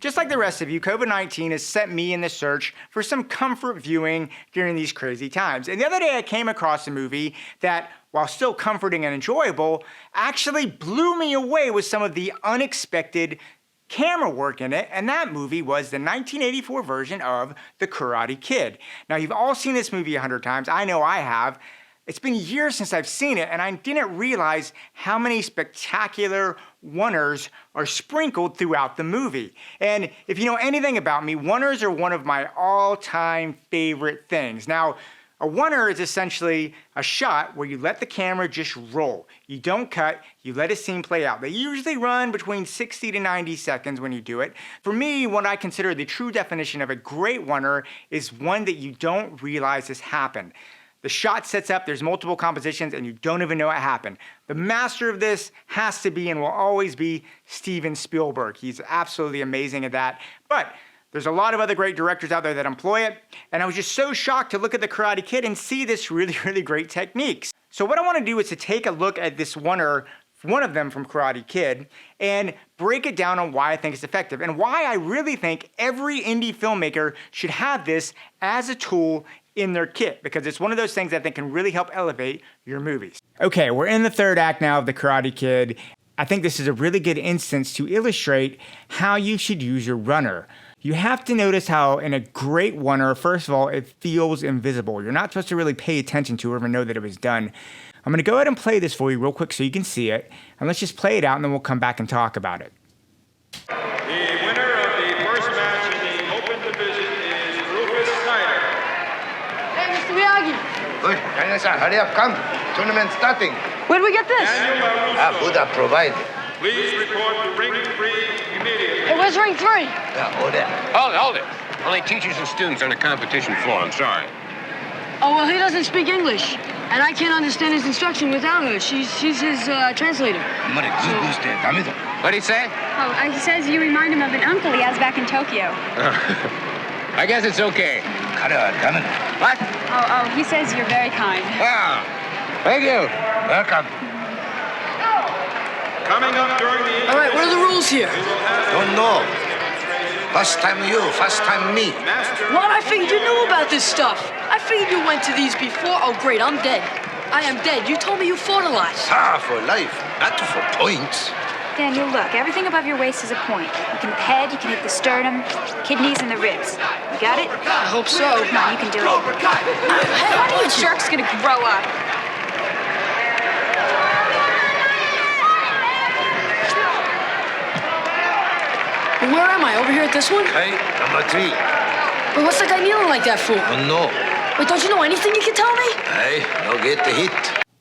Just like the rest of you, COVID-19 has set me in the search for some comfort viewing during these crazy times. And the other day I came across a movie that, while still comforting and enjoyable, actually blew me away with some of the unexpected camera work in it, and that movie was the 1984 version of The Karate Kid. Now, you've all seen this movie 100 times. I know I have. It's been years since I've seen it, and I didn't realize how many spectacular wonders are sprinkled throughout the movie. And if you know anything about me, wonders are one of my all-time favorite things. Now, a wonder is essentially a shot where you let the camera just roll. You don't cut, you let a scene play out. They usually run between 60 to 90 seconds when you do it. For me, what I consider the true definition of a great wonder is one that you don't realize has happened. The shot sets up, there's multiple compositions, and you don't even know what happened. The master of this has to be and will always be Steven Spielberg. He's absolutely amazing at that. But there's a lot of other great directors out there that employ it, and I was just so shocked to look at The Karate Kid and see this really great techniques. So what I want to do is to take a look at this wonder, one of them from Karate Kid, and break it down on why I think it's effective and why I really think every indie filmmaker should have this as a tool in their kit, because it's one of those things that I think can really help elevate your movies. Okay, we're in the third act now of The Karate Kid. I think this is a really good instance to illustrate how you should use your runner. You have to notice how in a great wonder, first of all, it feels invisible. You're not supposed to really pay attention to it or even know that it was done. I'm gonna go ahead and play this for you real quick so you can see it, and let's just play it out and then we'll come back and talk about it. The winner of the first match in the open division is Rufus Snyder. Hey, Mr. Miyagi. Good. Hurry up, come. Tournament starting. Where do we get this? Daniel LaRusso. Buddha provided. Please report to ring 3 immediately. Hey, where's ring 3? Yeah, over there. Hold it. Only teachers and students on the competition floor. I'm sorry. Oh, well, he doesn't speak English. And I can't understand his instruction without her. She's his translator. What'd he say? Oh, he says you remind him of an uncle he has back in Tokyo. I guess it's okay. What? Oh, he says you're very kind. Ah, thank you. Welcome. Coming up during the... All right, what are the rules here? Don't know. First time you, first time me. What? I figured you knew about this stuff. I figured you went to these before. Oh, great, I'm dead. I am dead. You told me you fought a lot. For life, not for points. Daniel, look, everything above your waist is a point. You can hit the head, you can hit the sternum, kidneys, and the ribs. You got it? I hope so. Come on, you can do it. Hey, when are you jerks gonna grow up? Where am I? Over here at this one? Hey, number 3. Wait, what's that guy kneeling like that for? Don't know. Wait, don't you know anything you can tell me? Hey, no get the hit.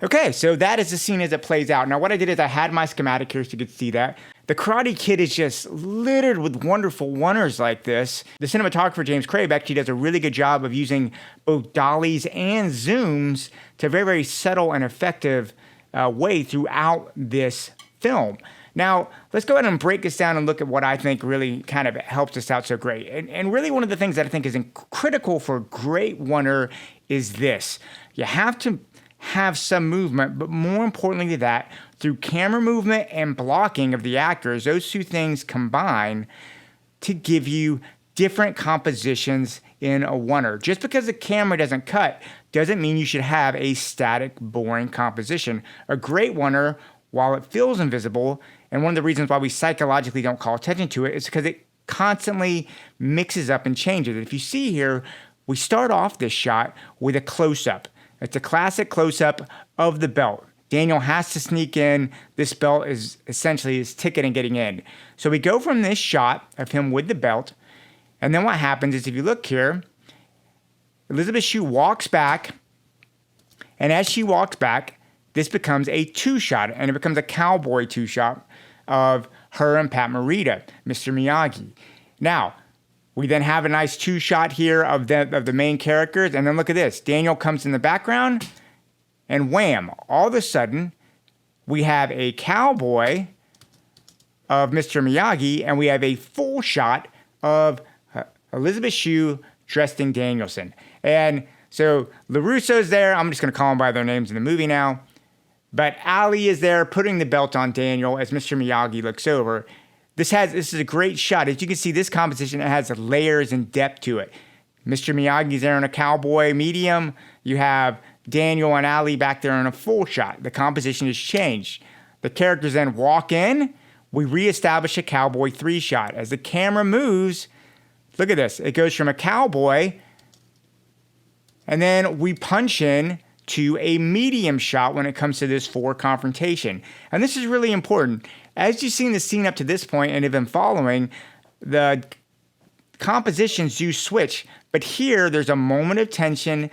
Okay, so that is the scene as it plays out. Now what I did is I had my schematic here so you could see that. The Karate Kid is just littered with wonderful wonders like this. The cinematographer, James Craig, actually does a really good job of using both dollies and zooms to a very subtle and effective way throughout this film. Now, let's go ahead and break this down and look at what I think really kind of helps us out so great. And really one of the things that I think is critical for a great wonder is this. You have to have some movement, but more importantly than that, through camera movement and blocking of the actors, those two things combine to give you different compositions in a wonder. Just because the camera doesn't cut doesn't mean you should have a static, boring composition. A great wonder, while it feels invisible, and one of the reasons why we psychologically don't call attention to it is because it constantly mixes up and changes. If you see here, we start off this shot with a close-up. It's a classic close-up of the belt. Daniel has to sneak in. This belt is essentially his ticket in getting in. So we go from this shot of him with the belt, and then what happens is if you look here, Elizabeth Shue walks back, and as she walks back, this becomes a two-shot, and it becomes a cowboy two-shot of her and Pat Morita, Mr. Miyagi. Now, we then have a nice two-shot here of the main characters, and then look at this. Daniel comes in the background, and wham, all of a sudden, we have a cowboy of Mr. Miyagi, and we have a full shot of Elizabeth Shue dressing Danielson. And so LaRusso's there. I'm just going to call them by their names in the movie now. But Ali is there putting the belt on Daniel as Mr. Miyagi looks over. This is a great shot. As you can see, this composition, it has layers and depth to it. Mr. Miyagi's there in a cowboy medium. You have Daniel and Ali back there in a full shot. The composition has changed. The characters then walk in. We reestablish a cowboy 3 shot. As the camera moves, look at this. It goes from a cowboy, and then we punch in to a medium shot when it comes to this 4 confrontation. And this is really important. As you've seen the scene up to this point and have been following, the compositions do switch. But here, there's a moment of tension,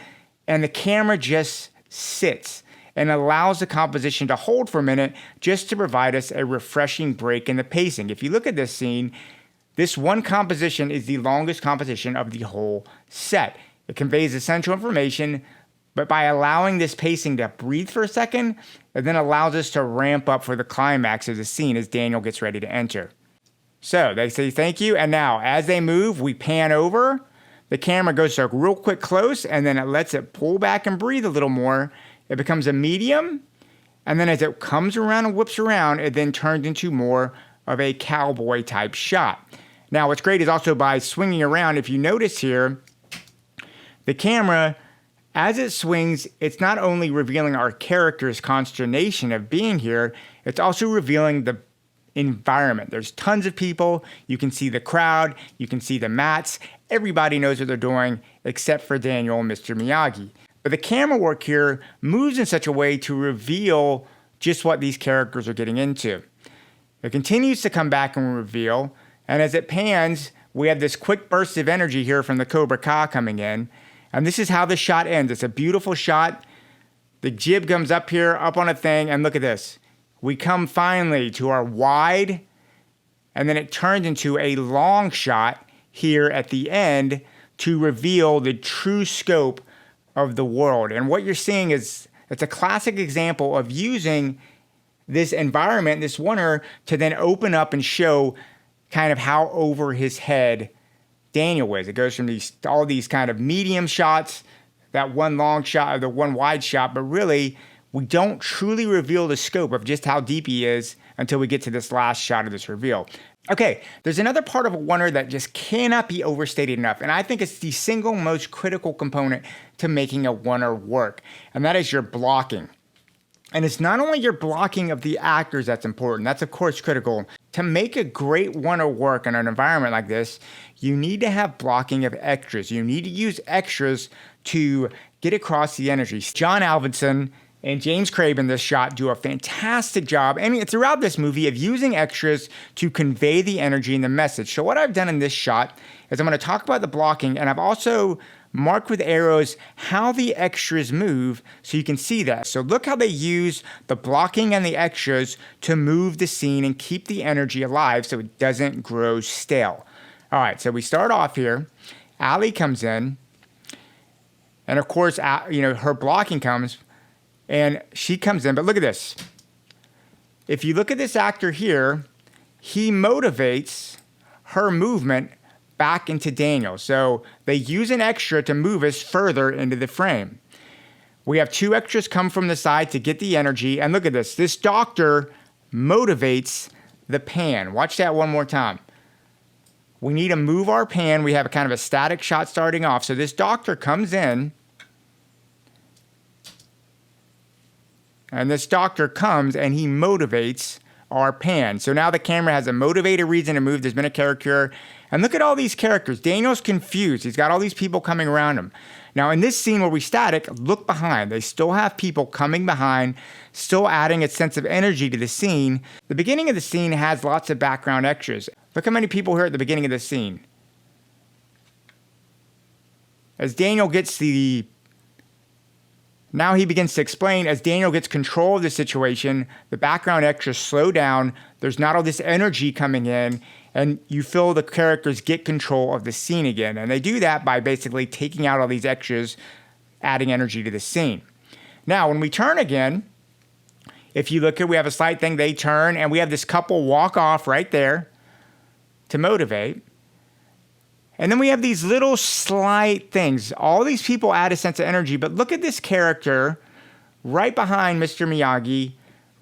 and the camera just sits and allows the composition to hold for a minute just to provide us a refreshing break in the pacing. If you look at this scene, this one composition is the longest composition of the whole set. It conveys essential information, but by allowing this pacing to breathe for a second, it then allows us to ramp up for the climax of the scene as Daniel gets ready to enter. So they say thank you, and now as they move, we pan over. The camera goes to a real quick close, and then it lets it pull back and breathe a little more. It becomes a medium, and then as it comes around and whips around, it then turns into more of a cowboy type shot. Now, what's great is also by swinging around, if you notice here, the camera, as it swings, it's not only revealing our character's consternation of being here, it's also revealing the environment. There's tons of people. You can see the crowd. You can see the mats. Everybody knows what they're doing except for Daniel and Mr. Miyagi. But the camera work here moves in such a way to reveal just what these characters are getting into. It continues to come back and reveal. And as it pans, we have this quick burst of energy here from the Cobra Kai coming in. And this is how the shot ends. It's a beautiful shot. The jib comes up here, up on a thing, and look at this. We come finally to our wide, and then it turns into a long shot here at the end to reveal the true scope of the world. And what you're seeing is, it's a classic example of using this environment, this wonder, to then open up and show kind of how over his head Daniel is. It goes from all these kind of medium shots, that one long shot, or the one wide shot, but really, we don't truly reveal the scope of just how deep he is until we get to this last shot of this reveal. Okay, there's another part of a wonder that just cannot be overstated enough, and I think it's the single most critical component to making a wonder work, and that is your blocking. And it's not only your blocking of the actors that's important, that's of course critical. To make a great wonder work in an environment like this, you need to have blocking of extras. You need to use extras to get across the energy. John Alvinson and James Crabe in this shot do a fantastic job, and throughout this movie, of using extras to convey the energy and the message. So what I've done in this shot is I'm going to talk about the blocking, and I've also marked with arrows how the extras move so you can see that. So look how they use the blocking and the extras to move the scene and keep the energy alive so it doesn't grow stale. All right, so we start off here. Ali comes in, and of course, her blocking comes, and she comes in, but look at this. If you look at this actor here, he motivates her movement back into Daniel. So they use an extra to move us further into the frame. We have 2 extras come from the side to get the energy, and look at this. This doctor motivates the pan. Watch that one more time. We need to move our pan. We have a kind of a static shot starting off. So this doctor comes in, and this doctor comes and he motivates our pan. So now the camera has a motivated reason to move. There's been a character. And look at all these characters. Daniel's confused. He's got all these people coming around him. Now in this scene where we static, look behind. They still have people coming behind, still adding a sense of energy to the scene. The beginning of the scene has lots of background extras. Look how many people here at the beginning of the scene. As Daniel gets now he begins to explain, as Daniel gets control of the situation, the background extras slow down, there's not all this energy coming in, and you feel the characters get control of the scene again. And they do that by basically taking out all these extras, adding energy to the scene. Now, when we turn again, if you look here, we have a slight thing, they turn, and we have this couple walk off right there to motivate. And then we have these little slight things. All these people add a sense of energy, but look at this character right behind Mr. Miyagi,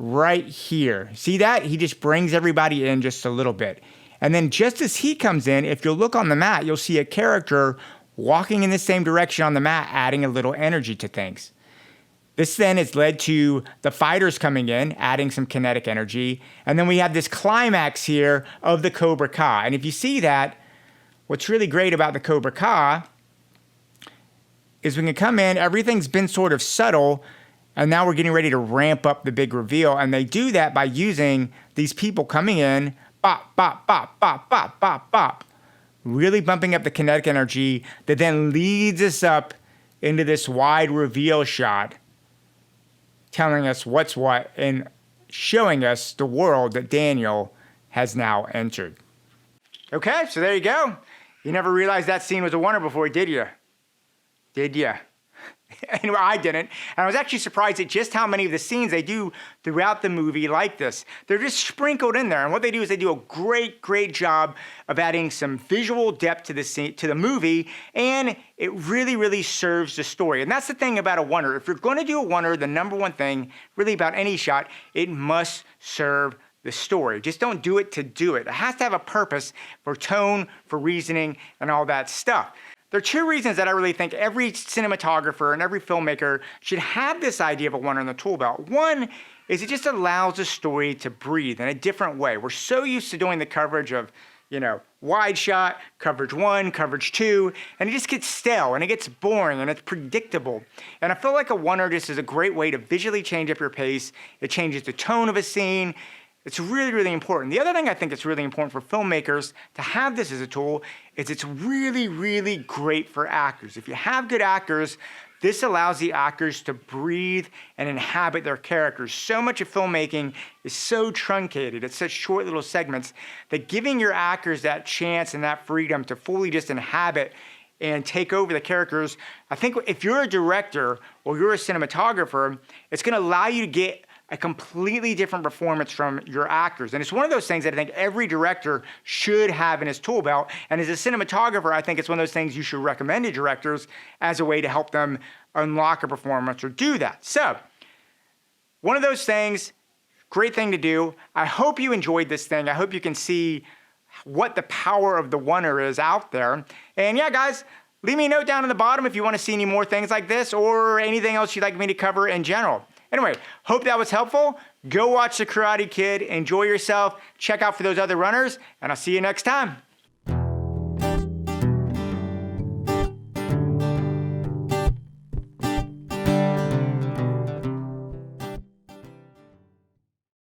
right here. See that? He just brings everybody in just a little bit. And then just as he comes in, if you'll look on the mat, you'll see a character walking in the same direction on the mat, adding a little energy to things. This then has led to the fighters coming in, adding some kinetic energy. And then we have this climax here of the Cobra Ka. And if you see that, what's really great about the Cobra Ka is we can come in, everything's been sort of subtle, and now we're getting ready to ramp up the big reveal. And they do that by using these people coming in, bop, bop, bop, bop, bop, bop, bop, really bumping up the kinetic energy that then leads us up into this wide reveal shot, telling us what's what and showing us the world that Daniel has now entered. Okay, so there you go. You never realized that scene was a wonder before, did you? Did you? Anyway, I didn't. And I was actually surprised at just how many of the scenes they do throughout the movie like this. They're just sprinkled in there. And what they do is they do a great, great job of adding some visual depth to the scene, to the movie, and it really, really serves the story. And that's the thing about a wonder. If you're going to do a wonder, the number one thing really about any shot, it must serve the story. Just don't do it to do it. It has to have a purpose for tone, for reasoning, and all that stuff. There are two reasons that I really think every cinematographer and every filmmaker should have this idea of a wonder in the tool belt. One is it just allows the story to breathe in a different way. We're so used to doing the coverage of, wide shot, coverage 1, coverage 2, and it just gets stale and it gets boring and it's predictable. And I feel like a wonder just is a great way to visually change up your pace. It changes the tone of a scene. It's really, really important. The other thing I think it's really important for filmmakers to have this as a tool is it's really, really great for actors. If you have good actors, this allows the actors to breathe and inhabit their characters. So much of filmmaking is so truncated. It's such short little segments that giving your actors that chance and that freedom to fully just inhabit and take over the characters, I think if you're a director or you're a cinematographer, it's going to allow you to get a completely different performance from your actors. And it's one of those things that I think every director should have in his tool belt. And as a cinematographer, I think it's one of those things you should recommend to directors as a way to help them unlock a performance or do that. So, one of those things, great thing to do. I hope you enjoyed this thing. I hope you can see what the power of the wonder is out there. And yeah, guys, leave me a note down in the bottom if you want to see any more things like this or anything else you'd like me to cover in general. Anyway, hope that was helpful. Go watch The Karate Kid. Enjoy yourself. Check out for those other runners, and I'll see you next time.